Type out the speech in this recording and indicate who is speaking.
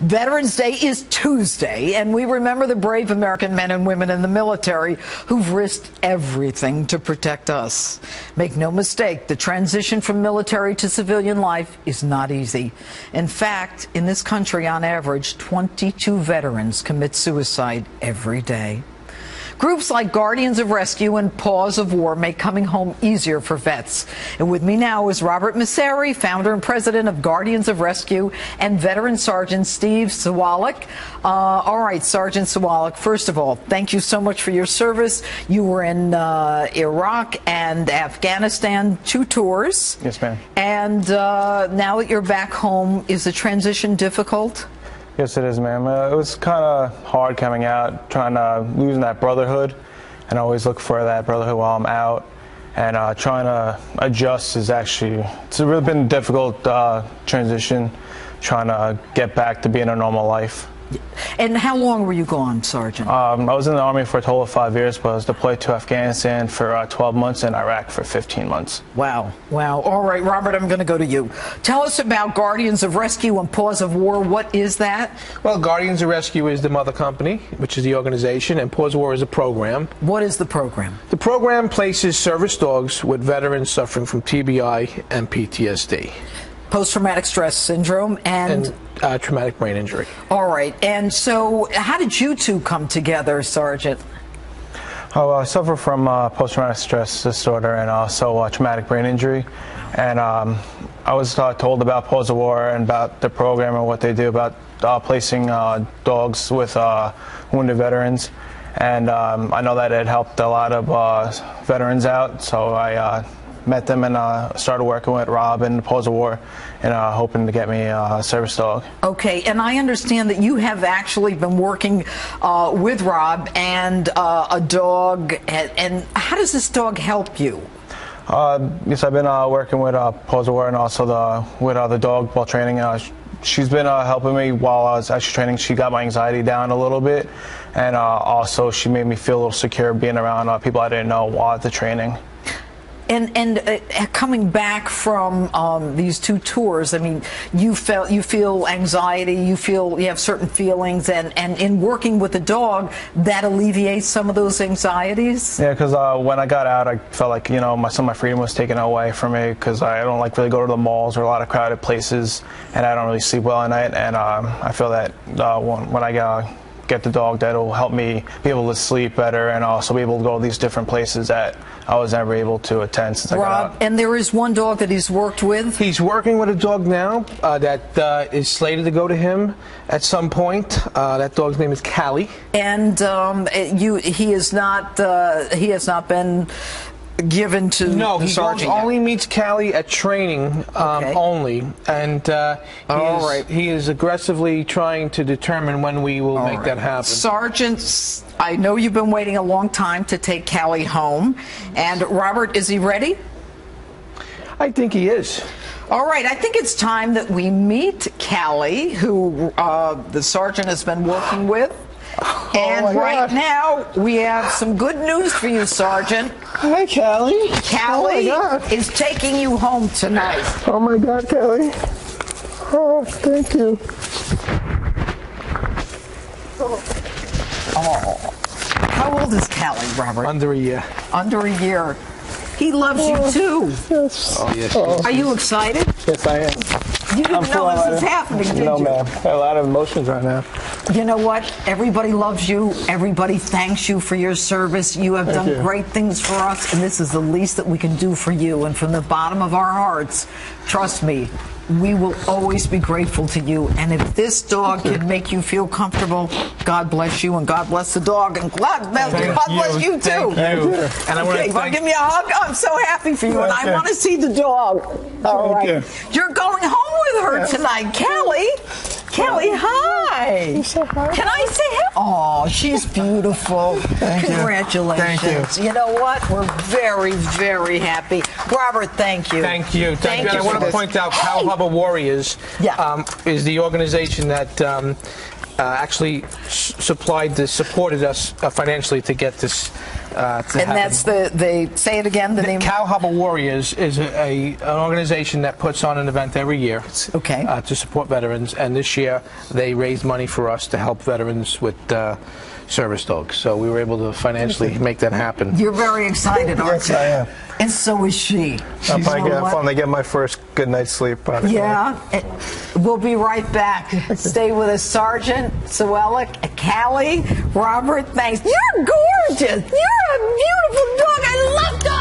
Speaker 1: Veterans Day is Tuesday, and we remember the brave American men and women in the military who've risked everything to protect us. Make no mistake, the transition from military to civilian life is not easy. In fact, in this country, on average, 22 veterans commit suicide every day. Groups like Guardians of Rescue and Paws of War make coming home easier for vets. And with me now is Robert Messeri, founder and president of Guardians of Rescue, and Veteran Sergeant Steve Sawalik. All right, Sergeant Sawalik, first of all, thank you so much for your service. You were in Iraq and Afghanistan, 2 tours.
Speaker 2: Yes, ma'am.
Speaker 1: And now that you're back home, is the transition difficult?
Speaker 2: Yes, it is, ma'am. It was kind of hard coming out, losing that brotherhood, and always look for that brotherhood while I'm out. And trying to adjust it's really been a difficult transition, trying to get back to being a normal life.
Speaker 1: And how long were you gone, Sergeant?
Speaker 2: I was in the Army for a total of 5 years, but I was deployed to Afghanistan for 12 months and Iraq for 15 months.
Speaker 1: Wow. Wow. All right, Robert, I'm going to go to you. Tell us about Guardians of Rescue and Paws of War. What is that?
Speaker 3: Well, Guardians of Rescue is the mother company, which is the organization, and Paws of War is a program.
Speaker 1: What is the program?
Speaker 3: The program places service dogs with veterans suffering from TBI and PTSD.
Speaker 1: Post-traumatic stress syndrome and
Speaker 3: traumatic brain injury.
Speaker 1: All right. And so how did you two come together, Sergeant?
Speaker 2: I suffer from post-traumatic stress disorder and also traumatic brain injury. And I was told about Paws of War and about the program and what they do about placing dogs with wounded veterans. And I know that it helped a lot of veterans out, so I met them and started working with Rob and Paws of War and hoping to get me a service dog. Okay,
Speaker 1: and I understand that you have actually been working with Rob and a dog, and how does this dog help you?
Speaker 2: Yes, I've been working with Paws of War and also with the dog while training. She's been helping me while I was actually training. She got my anxiety down a little bit, and also she made me feel a little secure being around people I didn't know while at the training.
Speaker 1: And coming back from these 2 tours, I mean, you feel anxiety, you have certain feelings, and in working with the dog, that alleviates some of those anxieties?
Speaker 2: Yeah, because when I got out, I felt like, some of my freedom was taken away from me because I don't really go to the malls or a lot of crowded places, and I don't really sleep well at night, and I feel that when I get the dog, that'll help me be able to sleep better and also be able to go to these different places that I was never able to attend since I got out.
Speaker 1: And there is one dog that he's worked with?
Speaker 3: He's working with a dog now that is slated to go to him at some point. That dog's name is Callie.
Speaker 1: And he has not been given to the sergeant.
Speaker 3: Only meets Callie at training only, and he is aggressively trying to determine when we will make that happen.
Speaker 1: Sergeant, I know you've been waiting a long time to take Callie home, and Robert, is he ready?
Speaker 3: I think he is.
Speaker 1: All right, I think it's time that we meet Callie, who the sergeant has been working with. And right now, we have some good news for you, Sergeant.
Speaker 3: Hi, Callie.
Speaker 1: Callie is taking you home tonight.
Speaker 3: Oh, my God, Callie. Oh, thank you.
Speaker 1: Oh. How old is Callie, Robert?
Speaker 3: Under a year.
Speaker 1: Under a year. He loves you, too.
Speaker 3: Yes.
Speaker 1: Oh, yes. Are you excited?
Speaker 3: Yes, I am.
Speaker 1: You didn't know this was happening, did you?
Speaker 3: No, ma'am. I have a lot of emotions right now.
Speaker 1: You know what? Everybody loves you. Everybody thanks you for your service. You have done great things for us, and this is the least that we can do for you. And from the bottom of our hearts, trust me, we will always be grateful to you. And if this dog can make you feel comfortable, God bless you, and God bless the dog, and God bless you too.
Speaker 3: Thank you. And I want to
Speaker 1: give me a hug. I'm so happy for you, and I want to see the dog. All right. You're going home with her tonight, Callie. Callie, hi. Can I say hi? Oh, she's beautiful. Congratulations.
Speaker 3: Thank you.
Speaker 1: You know what? We're very, very happy. Robert, thank you.
Speaker 3: Thank you. Thank you. I want to point out Cow Harbor Warriors is the organization that actually supported us financially to get this
Speaker 1: And that's they say it again. The name.
Speaker 3: Cowhopper Warriors is an organization that puts on an event every year.
Speaker 1: Okay.
Speaker 3: To support veterans, and this year they raised money for us to help veterans with service dogs. So we were able to financially make that happen.
Speaker 1: You're very excited, aren't you?
Speaker 2: Yes, I am.
Speaker 1: And so is she.
Speaker 2: I'll probably finally get my first good night's sleep.
Speaker 1: Yeah. We'll be right back. Stay with us, Sergeant, Suelic, Callie, Robert, thanks. You're gorgeous. You're a beautiful dog. I love dogs.